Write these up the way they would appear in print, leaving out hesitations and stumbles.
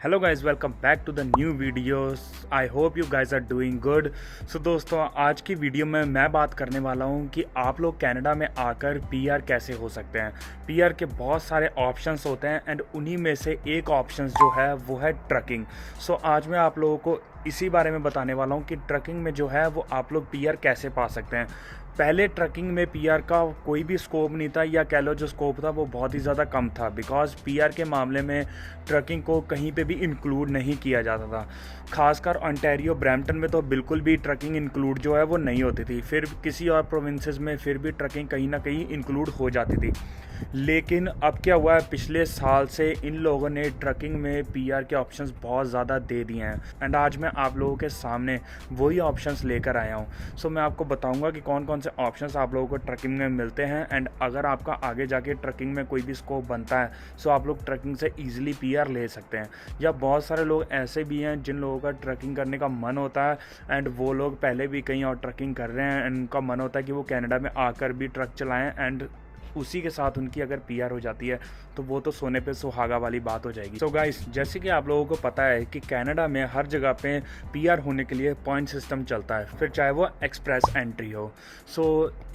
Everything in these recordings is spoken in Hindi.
Hello guys, welcome back to the new videos. I hope you guys are doing good. So दोस्तों, आज की वीडियो में मैं बात करने वाला हूं कि आप लोग कनाडा में आकर पीआर कैसे हो सकते हैं। पीआर के बहुत सारे ऑप्शंस होते हैं एंड उन्हीं में से एक ऑप्शन जो है वो है ट्रकिंग। सो आज मैं आप लोगों को इसी बारे में बताने वाला हूं कि ट्रकिंग में जो है वो आप लोग पीआर कैसे पा सकते हैं। पहले ट्रकिंग में पीआर का कोई भी स्कोप नहीं था, या कह लो जो स्कोप था वो बहुत ही ज़्यादा कम था, बिकॉज पीआर के मामले में ट्रकिंग को कहीं पे भी इंक्लूड नहीं किया जाता था। खासकर ओंटारियो ब्रैम्पटन में तो बिल्कुल भी ट्रकिंग इंक्लूड जो है वो नहीं होती थी। फिर किसी और प्रोविंसेस में फिर भी ट्रकिंग कहीं ना कहीं इंक्लूड हो जाती थी। लेकिन अब क्या हुआ है, पिछले साल से इन लोगों ने ट्रकिंग में पीआर के ऑप्शंस बहुत ज़्यादा दे दिए हैं एंड आज मैं आप लोगों के सामने वही ऑप्शंस लेकर आया हूँ। सो मैं आपको बताऊंगा कि कौन कौन से ऑप्शंस आप लोगों को ट्रकिंग में मिलते हैं एंड अगर आपका आगे जाके ट्रकिंग में कोई भी स्कोप बनता है सो आप लोग ट्रकिंग से ईजिली पीआर ले सकते हैं। या बहुत सारे लोग ऐसे भी हैं जिन लोगों का ट्रकिंग करने का मन होता है एंड वो लोग पहले भी कहीं और ट्रकिंग कर रहे हैं एंड उनका मन होता है कि वो कनाडा में आकर भी ट्रक चलाएं एंड उसी के साथ उनकी अगर पीआर हो जाती है तो वो तो सोने पे सुहागा वाली बात हो जाएगी। सो गाइस, जैसे कि आप लोगों को पता है कि कनाडा में हर जगह पे पीआर होने के लिए पॉइंट सिस्टम चलता है, फिर चाहे वो एक्सप्रेस एंट्री हो। सो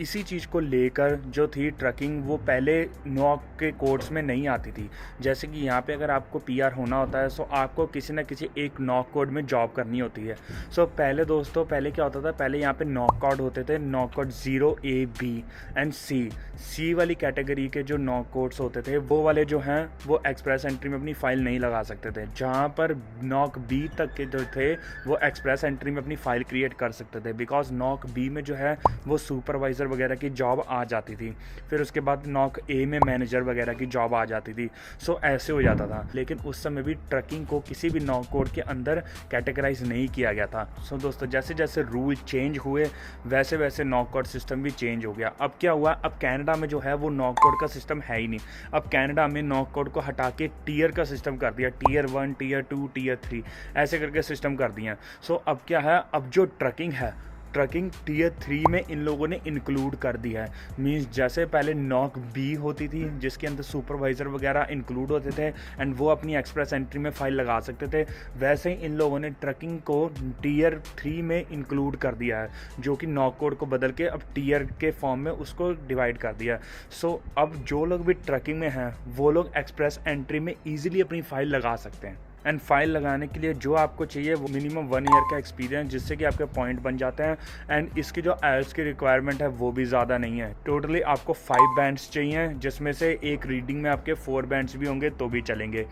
इसी चीज़ को लेकर जो थी ट्रकिंग, वो पहले नॉक के कोड्स में नहीं आती थी। जैसे कि यहाँ पे अगर आपको पीआर होना होता है सो आपको किसी न किसी एक नॉक कोड में जॉब करनी होती है। सो पहले दोस्तों, पहले क्या होता था, पहले यहाँ पे नॉक कोड होते थे, नॉक code 0 A B and C वाली कैटेगरी के जो नॉक कोड्स होते थे वो वाले जो हैं वो एक्सप्रेस एंट्री में अपनी फाइल नहीं लगा सकते थे। जहाँ पर नॉक बी तक के जो थे वो एक्सप्रेस एंट्री में अपनी फाइल क्रिएट कर सकते थे, बिकॉज नॉक बी में जो है वो सुपरवाइज़र वगैरह की जॉब आ जाती थी। फिर उसके बाद नॉक ए में मैनेजर वगैरह की जॉब आ जाती थी। सो ऐसे हो जाता था। लेकिन उस समय भी ट्रकिंग को किसी भी नॉक कोड के अंदर कैटेगराइज नहीं किया गया था। सो दोस्तों, जैसे जैसे रूल चेंज हुए वैसे वैसे नॉक कोड सिस्टम भी चेंज हो गया। अब क्या हुआ, अब कनाडा में जो है वो नॉक कोड का सिस्टम है ही नहीं। अब कनाडा में नॉक कोड को हटा के टीयर का सिस्टम कर दिया, टीयर 1, टीयर 2, टीयर 3 ऐसे करके सिस्टम कर दिया। सो अब क्या है, अब जो ट्रकिंग है, ट्रकिंग टीयर 3 में इन लोगों ने इंक्लूड कर दिया है। मींस जैसे पहले नॉक बी होती थी जिसके अंदर सुपरवाइज़र वगैरह इंक्लूड होते थे एंड वो अपनी एक्सप्रेस एंट्री में फाइल लगा सकते थे, वैसे ही इन लोगों ने ट्रकिंग को टीयर 3 में इंक्लूड कर दिया है, जो कि नॉक कोड को बदल के अब टीयर के फॉर्म में उसको डिवाइड कर दिया है। सो अब जो लोग भी ट्रकिंग में हैं वो लोग एक्सप्रेस एंट्री में ईजिली अपनी फाइल लगा सकते हैं। एंड फाइल लगाने के लिए जो आपको चाहिए वो मिनिमम 1 ईयर का एक्सपीरियंस, जिससे कि आपके पॉइंट बन जाते हैं। एंड इसकी जो आईएलटीएस की रिक्वायरमेंट है वो भी ज़्यादा नहीं है। टोटली आपको 5 बैंड्स चाहिए, जिसमें से एक रीडिंग में आपके 4 बैंड्स भी होंगे तो भी चलेंगे।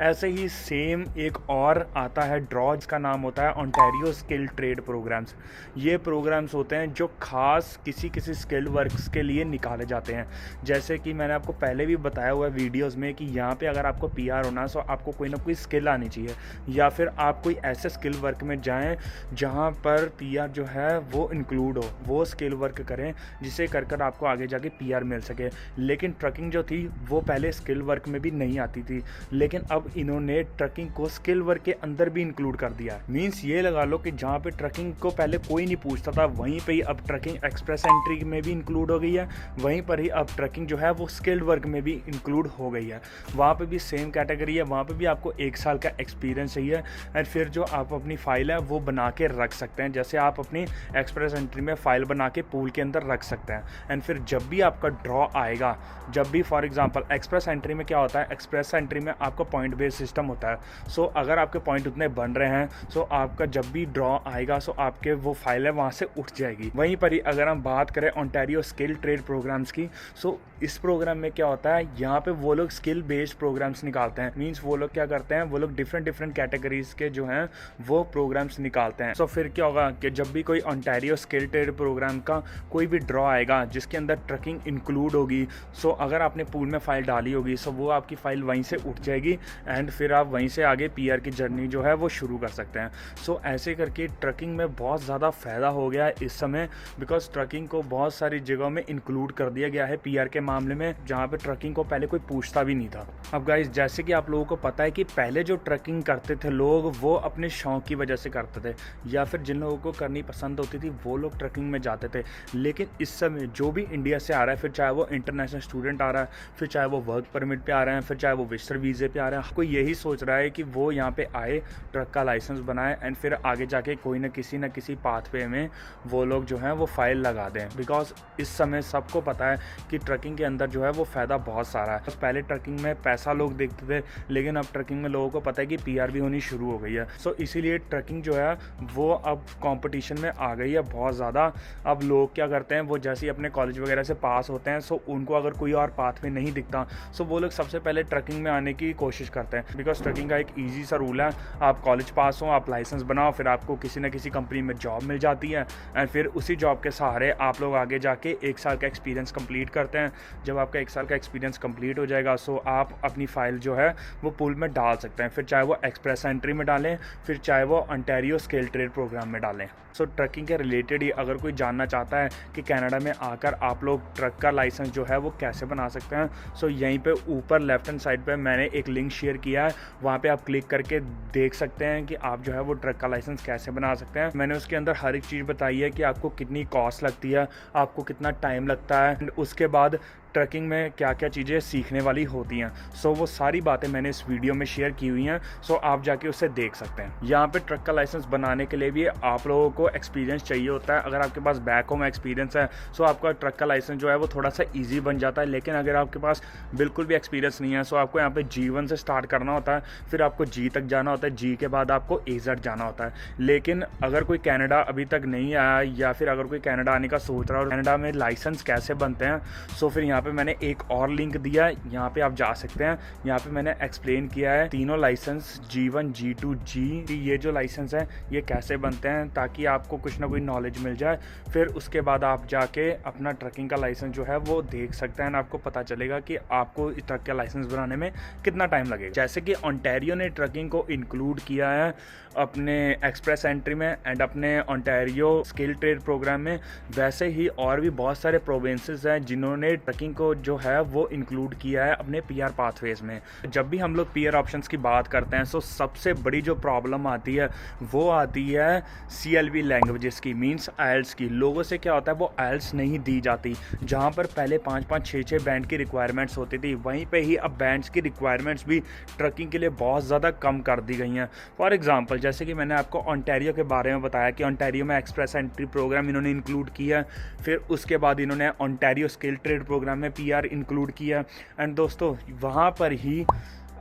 ऐसे ही सेम एक और आता है ड्रॉ, जिसका नाम होता है ओंटारियो स्किल ट्रेड प्रोग्राम्स। ये प्रोग्राम्स होते हैं जो खास किसी स्किल्ड वर्क्स के लिए निकाले जाते हैं। जैसे कि मैंने आपको पहले भी बताया हुआ है वीडियोज़ में कि यहाँ पर अगर आपको पीआर होना तो आपको कोई ना कोई स्किल आनी चाहिए, या फिर आप कोई ऐसे स्किल वर्क में जाएं जहां पर पीआर जो है वो इंक्लूड हो, वो स्किल वर्क करें जिसे कर आपको आगे जाके पीआर मिल सके। लेकिन ट्रकिंग जो थी वो पहले स्किल वर्क में भी नहीं आती थी, लेकिन अब इन्होंने ट्रकिंग को स्किल वर्क के अंदर भी इंक्लूड कर दिया। मीन्स ये लगा लो कि जहाँ पे ट्रकिंग को पहले कोई नहीं पूछता था वहीं पे ही अब ट्रकिंग एक्सप्रेस एंट्री में भी इंक्लूड हो गई है, वहीं पर ही अब ट्रकिंग जो है वो स्किल्ड वर्क में भी इंक्लूड हो गई है। वहाँ पे भी सेम कैटेगरी है, वहाँ पे भी आपको 1 साल का एक्सपीरियंस चाहिए एंड फिर जो आप अपनी फाइल है वो बना के रख सकते हैं। जैसे आप अपनी एक्सप्रेस एंट्री में फाइल बना के पूल के अंदर रख सकते हैं एंड फिर जब भी आपका ड्रॉ आएगा, जब भी फॉर एग्जांपल एक्सप्रेस एंट्री में क्या होता है, एक्सप्रेस एंट्री में आपका पॉइंट बेस्ड सिस्टम होता है। सो अगर आपके पॉइंट उतने बन रहे हैं सो आपका जब भी ड्रॉ आएगा सो आपके वो फाइल है वहाँ से उठ जाएगी। वहीं पर ही अगर हम बात करें ओंटारियो स्किल ट्रेड प्रोग्राम्स की, सो इस प्रोग्राम में क्या होता है, यहाँ पे वो लोग स्किल बेस्ड प्रोग्राम्स निकालते हैं। मीन्स वो लोग क्या करते हैं, वो लोग डिफरेंट कैटेगरीज के जो हैं वो प्रोग्राम्स निकालते हैं। सो फिर क्या होगा कि जब भी कोई ओंटारियो स्किल ट्रेड प्रोग्राम का कोई भी ड्रॉ आएगा जिसके अंदर ट्रकिंग इंक्लूड होगी, सो अगर आपने पूल में फाइल डाली होगी सो वो आपकी फाइल वहीं से उठ जाएगी एंड फिर आप वहीं से आगे पीआर की जर्नी जो है वो शुरू कर सकते हैं। सो ऐसे करके ट्रकिंग में बहुत ज़्यादा फ़ायदा हो गया है इस समय, बिकॉज ट्रकिंग को बहुत सारी जगहों में इंक्लूड कर दिया गया है पीआर के मामले में, जहाँ पे ट्रकिंग को पहले कोई पूछता भी नहीं था। अब गाइस, जैसे कि आप लोगों को पता है कि पहले जो ट्रैकिंग करते थे लोग वो अपने शौक़ की वजह से करते थे, या फिर जिन लोगों को करनी पसंद होती थी वो लोग ट्रैकिंग में जाते थे। लेकिन इस समय जो भी इंडिया से आ रहा है, फिर चाहे वो इंटरनेशनल स्टूडेंट आ रहा है, फिर चाहे वो वर्क परमिट पे आ रहे हैं, फिर चाहे वो विजिटर वीज़े पे आ रहे हैं, कोई यही सोच रहा है कि वो यहाँ पे आए, ट्रक का लाइसेंस बनाए एंड फिर आगे जाके कोई ना किसी पाथवे में वो लोग जो है वो फाइल लगा दें। बिकॉज इस समय सबको पता है कि ट्रकिंग के अंदर जो है वो फ़ायदा बहुत सारा है। पहले ट्रकिंग में पैसा लोग देखते थे, लेकिन अब ट्रकिंग में लोगों को पता है कि पीआर भी होनी शुरू हो गई है। सो इसीलिए ट्रकिंग जो है वो अब कंपटीशन में आ गई है बहुत ज़्यादा। अब लोग क्या करते हैं, वो जैसे ही अपने कॉलेज वगैरह से पास होते हैं, सो उनको अगर कोई और पाथवे नहीं दिखता, सो वो लोग सबसे पहले ट्रकिंग में आने की कोशिश करते हैं। बिकॉज ट्रकिंग का एक ईजी सा रूल है, आप कॉलेज पास हो, आप लाइसेंस बनाओ, फिर आपको किसी न किसी कंपनी में जॉब मिल जाती है एंड फिर उसी जॉब के सहारे आप लोग आगे जाके 1 साल का एक्सपीरियंस कंप्लीट करते हैं। जब आपका 1 साल का एक्सपीरियंस कंप्लीट हो जाएगा, सो आप अपनी फ़ाइल जो है वो पूल में डाल सकते हैं। फिर चाहे वो एक्सप्रेस एंट्री में डालें, फिर चाहे वो ओंटारियो स्किल ट्रेड प्रोग्राम में डालें। सो ट्रकिंग के रिलेटेड ही अगर कोई जानना चाहता है कि कनाडा में आकर आप लोग ट्रक का लाइसेंस जो है वो कैसे बना सकते हैं, सो यहीं पे ऊपर लेफ्ट हैंड साइड पे मैंने एक लिंक शेयर किया है, वहाँ पे आप क्लिक करके देख सकते हैं कि आप जो है वो ट्रक का लाइसेंस कैसे बना सकते हैं। मैंने उसके अंदर हर एक चीज़ बताई है कि आपको कितनी कॉस्ट लगती है, आपको कितना टाइम लगता है एंड उसके बाद ट्रैकिंग में क्या क्या चीज़ें सीखने वाली होती हैं। सो वो सारी बातें मैंने इस वीडियो में शेयर की हुई हैं, सो आप जाके उसे देख सकते हैं। यहाँ पे ट्रक का लाइसेंस बनाने के लिए भी आप लोगों को एक्सपीरियंस चाहिए होता है। अगर आपके पास बैक होम एक्सपीरियंस है, सो आपका ट्रक का लाइसेंस जो है वो थोड़ा सा ईजी बन जाता है। लेकिन अगर आपके पास बिल्कुल भी एक्सपीरियंस नहीं है, सो आपको यहाँ पे G1 से स्टार्ट करना होता है, फिर आपको G तक जाना होता है, G के बाद आपको AZ जाना होता है। लेकिन अगर कोई कनाडा अभी तक नहीं आया, या फिर अगर कोई कनाडा आने का सोच रहा है और कनाडा में लाइसेंस कैसे बनते हैं, सो फिर यहाँ पे मैंने एक और लिंक दिया है, यहाँ पे आप जा सकते हैं। यहाँ पे मैंने एक्सप्लेन किया है तीनों लाइसेंस G1, G2, G, ये जो लाइसेंस है ये कैसे बनते हैं, ताकि आपको कुछ ना कोई नॉलेज मिल जाए। फिर उसके बाद आप जाके अपना ट्रकिंग का लाइसेंस जो है वो देख सकते हैं, आपको पता चलेगा कि आपको इस ट्रक का लाइसेंस बनाने में कितना टाइम लगेगा। जैसे कि ओंटारियो ने ट्रकिंग को इंक्लूड किया है अपने एक्सप्रेस एंट्री में एंड अपने ओंटारियो स्किल ट्रेड प्रोग्राम में, वैसे ही और भी बहुत सारे प्रोविंसेस हैं जिन्होंने ट्रकिंग को जो है वो इंक्लूड किया है अपने पीआर पाथवेज में। जब भी हम लोग पीआर ऑप्शंस की बात करते हैं, सो सबसे बड़ी जो प्रॉब्लम आती है वो आती है CLB लैंग्वेजेस की, मींस आइल्स की। लोगों से क्या होता है, वो आइल्स नहीं दी जाती। जहाँ पर पहले 5-5, 6-6 बैंड की रिक्वायरमेंट्स होती थी, वहीं पे ही अब बैंड्स की रिक्वायरमेंट्स भी ट्रकिंग के लिए बहुत ज़्यादा कम कर दी गई हैं। फॉर एग्जांपल, जैसे कि मैंने आपको ओंटारियो के बारे में बताया कि ओंटारियो में एक्सप्रेस एंट्री प्रोग्राम इन्होंने इंक्लूड किया, फिर उसके बाद इन्होंने ओंटारियो स्किल ट्रेड प्रोग्राम में पीआर इंक्लूड किया। एंड दोस्तों, वहाँ पर ही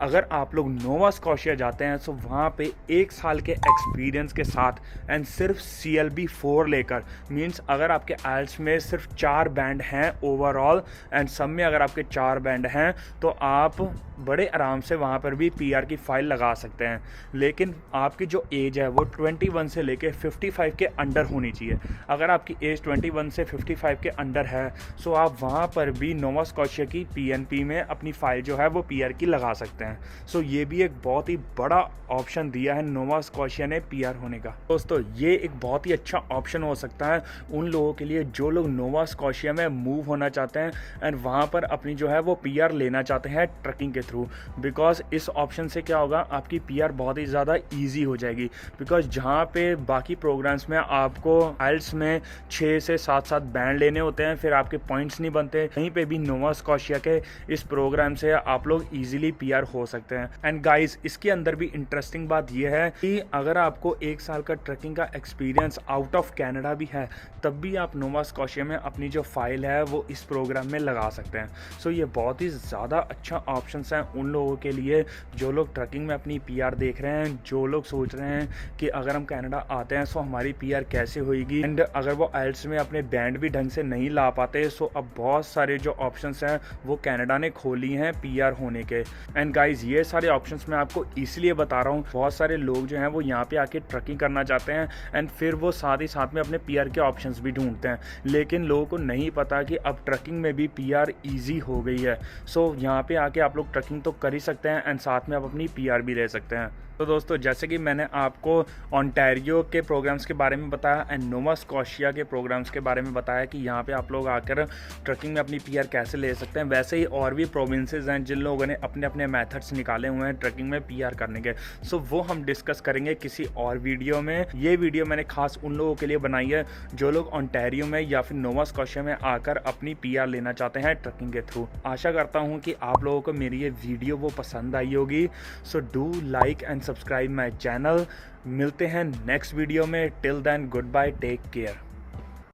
अगर आप लोग नोवा स्कॉशिया जाते हैं, तो वहाँ पे 1 साल के एक्सपीरियंस के साथ एंड सिर्फ CLB 4 लेकर, मींस अगर आपके आइल्स में सिर्फ 4 बैंड हैं ओवरऑल एंड सब में अगर आपके 4 बैंड हैं, तो आप बड़े आराम से वहाँ पर भी पीआर की फ़ाइल लगा सकते हैं। लेकिन आपकी जो एज है वो 21 से लेके 55 के अंडर होनी चाहिए। अगर आपकी एज 21 से 55 के अंडर है, सो आप वहाँ पर भी नोवा स्कॉशिया की PNP में अपनी फ़ाइल जो है वो पीआर की लगा सकते हैं। सो ये भी एक बहुत ही बड़ा ऑप्शन दिया है नोवा स्कॉशिया ने पीआर होने का। दोस्तों, ये एक बहुत ही अच्छा ऑप्शन हो सकता है उन लोगों के लिए जो लोग नोवा स्कॉशिया में मूव होना चाहते हैं एंड वहाँ पर अपनी जो है वो पीआर लेना चाहते हैं ट्रकिंग के थ्रू। बिकॉज इस ऑप्शन से क्या होगा, आपकी पीआर बहुत ही ज़्यादा ईजी हो जाएगी। बिकॉज जहाँ पे बाकी प्रोग्राम्स में आपको आइल्स में 6 से 7 बैंड लेने होते हैं, फिर आपके पॉइंट्स नहीं बनते, कहीं पे भी नोवा स्कॉशिया के इस प्रोग्राम से आप लोग ईजिली पीआर हो सकते हैं। एंड गाइस, इसके अंदर भी इंटरेस्टिंग बात यह है कि अगर आपको 1 साल का ट्रकिंग का एक्सपीरियंस आउट ऑफ कनाडा भी है, तब भी आप नोवा स्कॉशिया में अपनी जो फाइल है वो इस प्रोग्राम में लगा सकते हैं। सो ये बहुत ही ज़्यादा अच्छा ऑप्शन है उन लोगों के लिए जो लोग ट्रकिंग में अपनी पीआर देख रहे हैं, जो लोग सोच रहे हैं कि अगर हम कनाडा आते हैं, सो हमारी पीआर कैसे होगी, एंड अगर वो आइल्स में अपने बैंड भी ढंग से नहीं ला पाते, सो अब बहुत सारे जो ऑप्शंस हैं वो कनाडा ने खोली हैं पीआर होने के। एंड गाइज, ये सारे ऑप्शंस मैं आपको इसलिए बता रहा हूँ, बहुत सारे लोग जो हैं वो यहाँ पे आके ट्रकिंग करना चाहते हैं एंड फिर वो साथ ही साथ में अपने पीआर के ऑप्शंस भी ढूंढते हैं, लेकिन लोगों को नहीं पता कि अब ट्रकिंग में भी पीआर ईजी हो गई है। सो यहाँ पे आके आप लोग ट्रकिंग तो कर ही सकते हैं एंड साथ में आप अपनी पीआर भी ले सकते हैं। तो दोस्तों जैसे कि मैंने आपको ओंटारियो के प्रोग्राम्स के बारे में बताया एंड नोवा स्कॉशिया के प्रोग्राम्स के बारे में बताया कि यहाँ पे आप लोग आकर ट्रकिंग में अपनी पीआर कैसे ले सकते हैं, वैसे ही और भी प्रोविंसेस हैं जिन लोगों ने अपने अपने मेथड्स निकाले हुए हैं ट्रकिंग में पीआर करने के। सो वो हम डिस्कस करेंगे किसी और वीडियो में। ये वीडियो मैंने खास उन लोगों के लिए बनाई है जो लोग ओंटारियो में या फिर नोवा स्कॉशिया में आकर अपनी पीआर लेना चाहते हैं ट्रकिंग के थ्रू। आशा करता हूँ कि आप लोगों को मेरी ये वीडियो वो पसंद आई होगी। So do like and subscribe my channel. मिलते हैं नेक्स्ट वीडियो में। Till then good bye, take care.